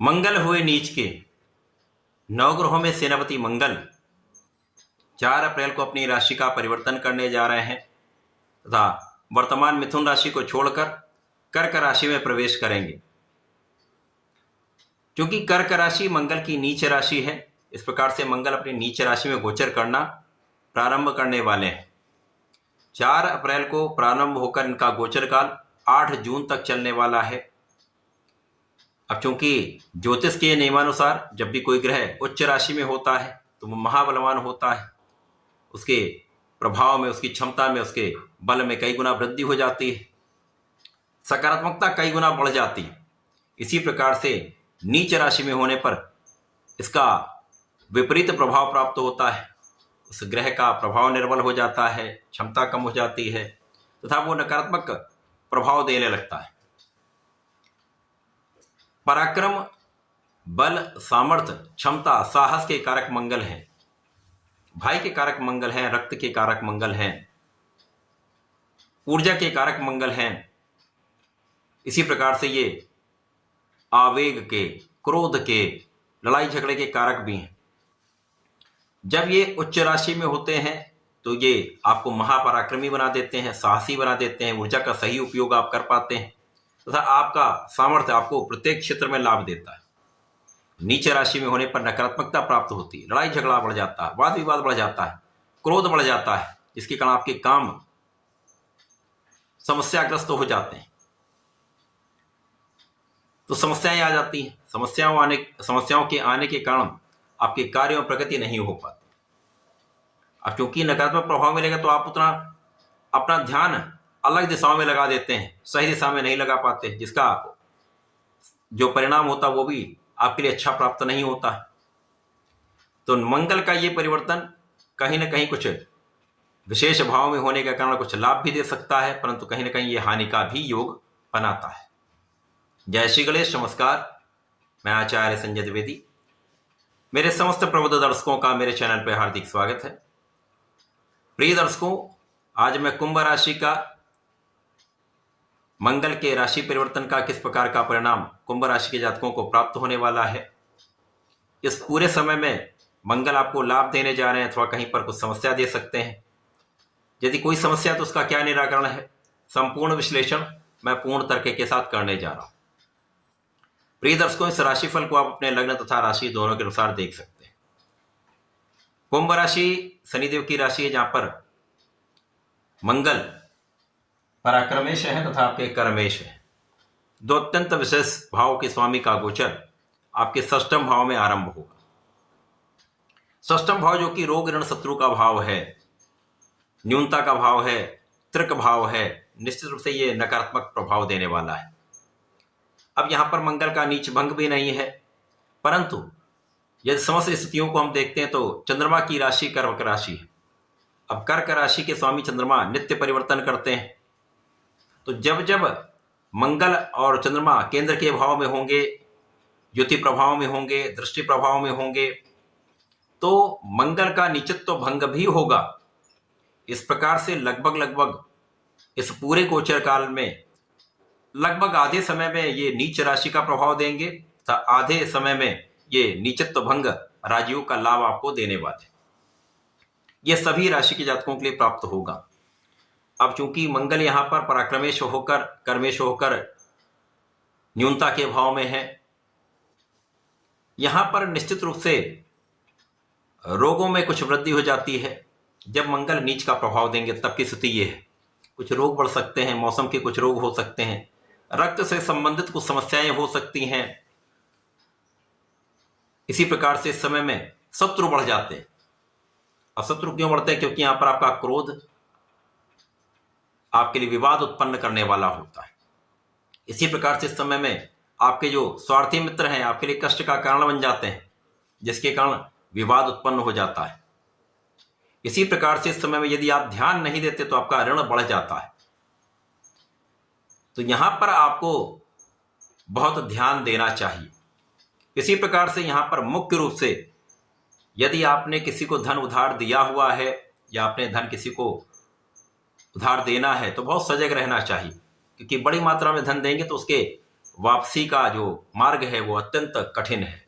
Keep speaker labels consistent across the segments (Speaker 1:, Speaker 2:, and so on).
Speaker 1: मंगल हुए नीच के। नवग्रहों में सेनापति मंगल 4 अप्रैल को अपनी राशि का परिवर्तन करने जा रहे हैं तथा वर्तमान मिथुन राशि को छोड़कर कर्क राशि में प्रवेश करेंगे। क्योंकि कर्क राशि मंगल की नीच राशि है, इस प्रकार से मंगल अपनी नीच राशि में गोचर करना प्रारंभ करने वाले हैं। 4 अप्रैल को प्रारंभ होकर इनका गोचर काल 8 जून तक चलने वाला है। अब चूंकि ज्योतिष के नियमानुसार जब भी कोई ग्रह उच्च राशि में होता है तो वो महाबलवान होता है, उसके प्रभाव में, उसकी क्षमता में, उसके बल में कई गुना वृद्धि हो जाती है, सकारात्मकता कई गुना बढ़ जाती है। इसी प्रकार से नीच राशि में होने पर इसका विपरीत प्रभाव प्राप्त होता है। उस ग्रह का प्रभाव निर्बल हो जाता है, क्षमता कम हो जाती है तथा वो नकारात्मक प्रभाव देने लगता है। पराक्रम, बल, सामर्थ्य, क्षमता, साहस के कारक मंगल हैं, भाई के कारक मंगल हैं, रक्त के कारक मंगल हैं, ऊर्जा के कारक मंगल हैं। इसी प्रकार से ये आवेग के, क्रोध के, लड़ाई झगड़े के कारक भी हैं। जब ये उच्च राशि में होते हैं तो ये आपको महापराक्रमी बना देते हैं, साहसी बना देते हैं, ऊर्जा का सही उपयोग आप कर पाते हैं तथा आपका सामर्थ्य आपको प्रत्येक क्षेत्र में लाभ देता है। नीच राशि में होने पर नकारात्मकता प्राप्त होती है, लड़ाई झगड़ा बढ़ जाता है, वाद विवाद बढ़ जाता है, क्रोध बढ़ जाता है, जिसके कारण आपके काम समस्याग्रस्त हो जाते हैं। तो समस्याएं आ जाती हैं, समस्याओं के आने के कारण आपके कार्यों में प्रगति नहीं हो पाती। अब क्योंकि नकारात्मक प्रभाव मिलेगा तो आप उतना अपना ध्यान अलग दिशाओं में लगा देते हैं, सही दिशा में नहीं लगा पाते, जिसका जो परिणाम होता वो भी आपके लिए अच्छा प्राप्त नहीं होता। तो मंगल का ये परिवर्तन कहीं ना कहीं कुछ विशेष भाव में होने के कारण कुछ लाभ भी दे सकता है, परंतु कहीं ना कहीं ये हानि का भी योग बनाता है। जय श्री गणेश, नमस्कार। मैं आचार्य संजय द्विवेदी। मेरे समस्त प्रबुद्ध दर्शकों का मेरे चैनल पर हार्दिक स्वागत है। प्रिय दर्शकों, आज मैं कुंभ राशि का मंगल के राशि परिवर्तन का किस प्रकार का परिणाम कुंभ राशि के जातकों को प्राप्त होने वाला है, इस पूरे समय में मंगल आपको लाभ देने जा रहे हैं अथवा कहीं पर कुछ समस्या दे सकते हैं। यदि कोई समस्या तो उसका क्या निराकरण है, संपूर्ण विश्लेषण मैं पूर्ण तर्क के साथ करने जा रहा हूं। प्रिय दर्शकों, इस राशिफल को आप अपने लग्न तथा राशि दोनों के अनुसार देख सकते हैं। कुंभ राशि शनिदेव की राशि है, जहां पर मंगल पराक्रमेश है तथा आपके कर्मेश है। दो अत्यंत विशेष भाव के स्वामी का गोचर आपके षष्ठम भाव में आरंभ होगा। षष्ठम भाव जो कि रोग ऋण शत्रु का भाव है, न्यूनता का भाव है, त्रिक भाव है, निश्चित रूप से ये नकारात्मक प्रभाव देने वाला है। अब यहां पर मंगल का नीच भंग भी नहीं है, परंतु यदि समस्त स्थितियों को हम देखते हैं तो चंद्रमा की राशि कर्क राशि है। अब कर्क राशि के स्वामी चंद्रमा नित्य परिवर्तन करते हैं, तो जब जब मंगल और चंद्रमा केंद्र के भाव में होंगे, युति प्रभाव में होंगे, दृष्टि प्रभाव में होंगे, तो मंगल का नीचत्व भंग भी होगा। इस प्रकार से लगभग इस पूरे गोचर काल में लगभग आधे समय में ये नीच राशि का प्रभाव देंगे तथा आधे समय में ये नीचत्व भंग राजियों का लाभ आपको देने वाले। ये सभी राशि के जातकों के लिए प्राप्त होगा। अब चूंकि मंगल यहां पर पराक्रमेश होकर, कर्मेश होकर न्यूनता के भाव में है, यहां पर निश्चित रूप से रोगों में कुछ वृद्धि हो जाती है। जब मंगल नीच का प्रभाव देंगे तब की स्थिति ये है, कुछ रोग बढ़ सकते हैं, मौसम के कुछ रोग हो सकते हैं, रक्त से संबंधित कुछ समस्याएं हो सकती हैं। इसी प्रकार से इस समय में शत्रु बढ़ जाते हैं। अब शत्रु क्यों बढ़ते हैं? क्योंकि यहां पर आपका क्रोध आपके लिए विवाद उत्पन्न करने वाला होता है। इसी प्रकार से इस समय में आपके जो स्वार्थी मित्र हैं आपके लिए कष्ट का कारण बन जाते हैं, जिसके कारण विवाद उत्पन्न हो जाता है। इसी प्रकार से इस समय में यदि आप ध्यान नहीं देते तो आपका ऋण बढ़ जाता है। तो यहां पर आपको बहुत ध्यान देना चाहिए। इसी प्रकार से यहां पर मुख्य रूप से यदि आपने किसी को धन उधार दिया हुआ है या आपने धन किसी को उधार देना है तो बहुत सजग रहना चाहिए, क्योंकि बड़ी मात्रा में धन देंगे तो वापसी का जो मार्ग है वो अत्यंत कठिन है।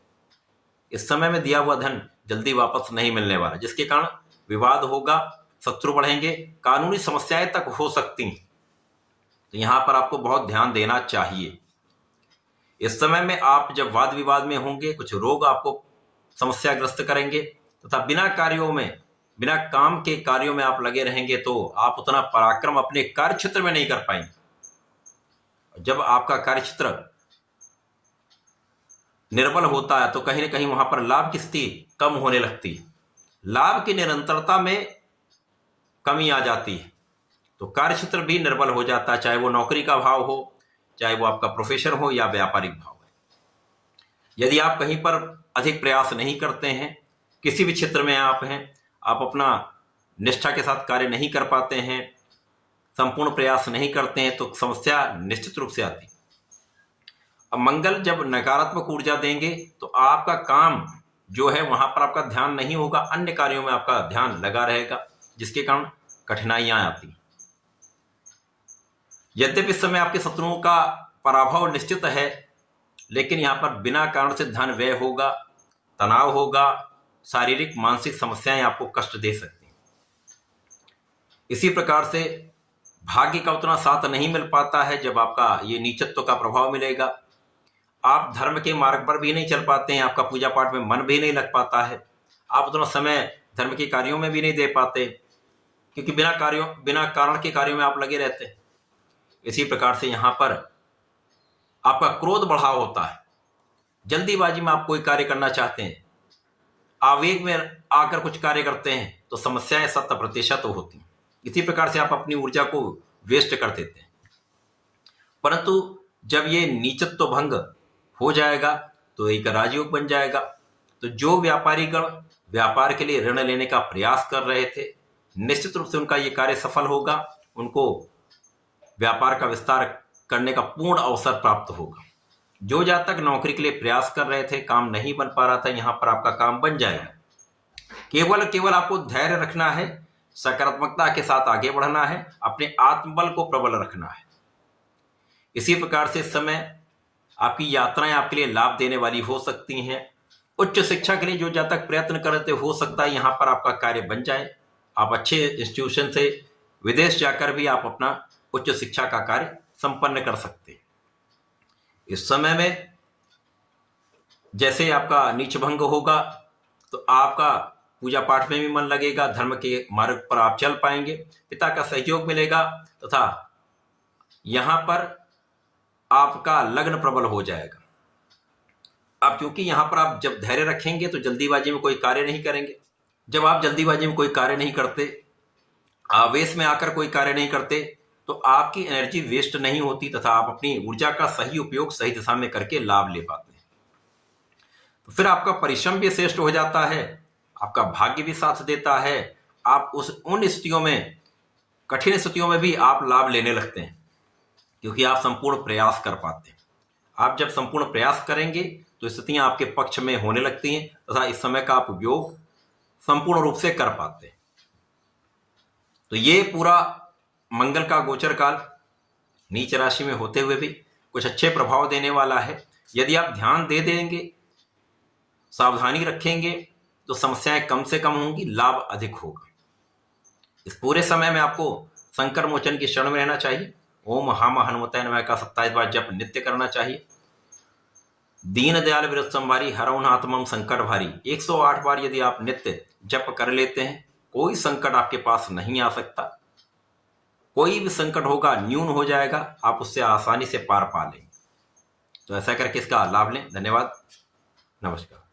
Speaker 1: इस समय में दिया हुआ धन जल्दी वापस नहीं मिलने वाला, जिसके कारण विवाद होगा, शत्रु बढ़ेंगे, कानूनी समस्याएं तक हो सकती हैं। तो यहां पर आपको बहुत ध्यान देना चाहिए। इस समय में आप जब वाद विवाद में होंगे, कुछ रोग आपको समस्याग्रस्त करेंगे तथा बिना काम के कार्यों में आप लगे रहेंगे तो आप उतना पराक्रम अपने कार्य क्षेत्र में नहीं कर पाएंगे। जब आपका कार्य क्षेत्र निर्बल होता है तो कहीं ना कहीं वहां पर लाभ की स्थिति कम होने लगती है, लाभ की निरंतरता में कमी आ जाती है, तो कार्य क्षेत्र भी निर्बल हो जाता है, चाहे वो नौकरी का भाव हो, चाहे वो आपका प्रोफेशन हो या व्यापारिक भाव है। यदि आप कहीं पर अधिक प्रयास नहीं करते हैं, किसी भी क्षेत्र में आप हैं, आप अपना निष्ठा के साथ कार्य नहीं कर पाते हैं, संपूर्ण प्रयास नहीं करते हैं, तो समस्या निश्चित रूप से आती है। अब मंगल जब नकारात्मक ऊर्जा देंगे तो आपका काम जो है वहां पर आपका ध्यान नहीं होगा, अन्य कार्यों में आपका ध्यान लगा रहेगा, जिसके कारण कठिनाइयां आती। यद्यपि इस समय आपके शत्रुओं का पराभव निश्चित है, लेकिन यहां पर बिना कारण से धन व्यय होगा, तनाव होगा, शारीरिक मानसिक समस्याएं आपको कष्ट दे सकती हैं। इसी प्रकार से भाग्य का उतना साथ नहीं मिल पाता है जब आपका ये नीचत्व का प्रभाव मिलेगा। आप धर्म के मार्ग पर भी नहीं चल पाते हैं, आपका पूजा पाठ में मन भी नहीं लग पाता है, आप उतना समय धर्म के कार्यों में भी नहीं दे पाते, क्योंकि बिना कारण के कार्यों में आप लगे रहते हैं। इसी प्रकार से यहां पर आपका क्रोध बढ़ाव होता है, जल्दीबाजी में आप कोई कार्य करना चाहते हैं, आवेग में आकर कुछ कार्य करते हैं तो समस्याएं 100% होती हैं। इसी प्रकार से आप अपनी ऊर्जा को वेस्ट कर देते हैं। परंतु जब ये नीचत्व भंग हो जाएगा तो एक राजयोग बन जाएगा। तो जो व्यापारीगण व्यापार के लिए ऋण लेने का प्रयास कर रहे थे, निश्चित रूप से उनका ये कार्य सफल होगा, उनको व्यापार का विस्तार करने का पूर्ण अवसर प्राप्त होगा। जो जहां तक नौकरी के लिए प्रयास कर रहे थे, काम नहीं बन पा रहा था, यहां पर आपका काम बन जाएगा। केवल आपको धैर्य रखना है, सकारात्मकता के साथ आगे बढ़ना है, अपने आत्मबल को प्रबल रखना है। इसी प्रकार से इस समय आपकी यात्राएं आपके लिए लाभ देने वाली हो सकती हैं। उच्च शिक्षा के लिए जो जहां तक प्रयत्न कर रहे थे, हो सकता है यहां पर आपका कार्य बन जाए। आप अच्छे इंस्टीट्यूशन से विदेश जाकर भी आप अपना उच्च शिक्षा का कार्य संपन्न कर सकते हैं। इस समय में जैसे आपका नीच भंग होगा तो आपका पूजा पाठ में भी मन लगेगा, धर्म के मार्ग पर आप चल पाएंगे, पिता का सहयोग मिलेगा तथा यहां पर आपका लग्न प्रबल हो जाएगा। अब क्योंकि यहां पर आप जब धैर्य रखेंगे तो जल्दीबाजी में कोई कार्य नहीं करेंगे। जब आप जल्दीबाजी में कोई कार्य नहीं करते, आवेश में आकर कोई कार्य नहीं करते, तो आपकी एनर्जी वेस्ट नहीं होती तथा आप अपनी ऊर्जा का सही उपयोग सही दिशा में करके लाभ ले पाते हैं। तो फिर आपका परिश्रम भी श्रेष्ठ हो जाता है, आपका भाग्य भी साथ देता है। आप उन स्थितियों में, कठिन स्थितियों में भी आप लाभ लेने लगते हैं, क्योंकि आप संपूर्ण प्रयास कर पाते हैं। आप जब संपूर्ण प्रयास करेंगे तो स्थितियां आपके पक्ष में होने लगती हैं तथा इस समय का आप उपयोग संपूर्ण रूप से कर पाते हैं। तो ये पूरा मंगल का गोचर काल नीच राशि में होते हुए भी कुछ अच्छे प्रभाव देने वाला है। यदि आप ध्यान दे देंगे, सावधानी रखेंगे, तो समस्याएं कम से कम होंगी, लाभ अधिक होगा। इस पूरे समय में आपको संकर मोचन की शरण में रहना चाहिए। ओम हाम हनुमते नमः का 27 बार जप नित्य करना चाहिए। दीन दयाल विरत संभारी हरऊन आत्मम संकट भारी 108 बार यदि आप नित्य जप कर लेते हैं, कोई संकट आपके पास नहीं आ सकता। कोई भी संकट होगा न्यून हो जाएगा, आप उससे आसानी से पार पा लेंगे। तो ऐसा करके इसका लाभ लें। धन्यवाद, नमस्कार।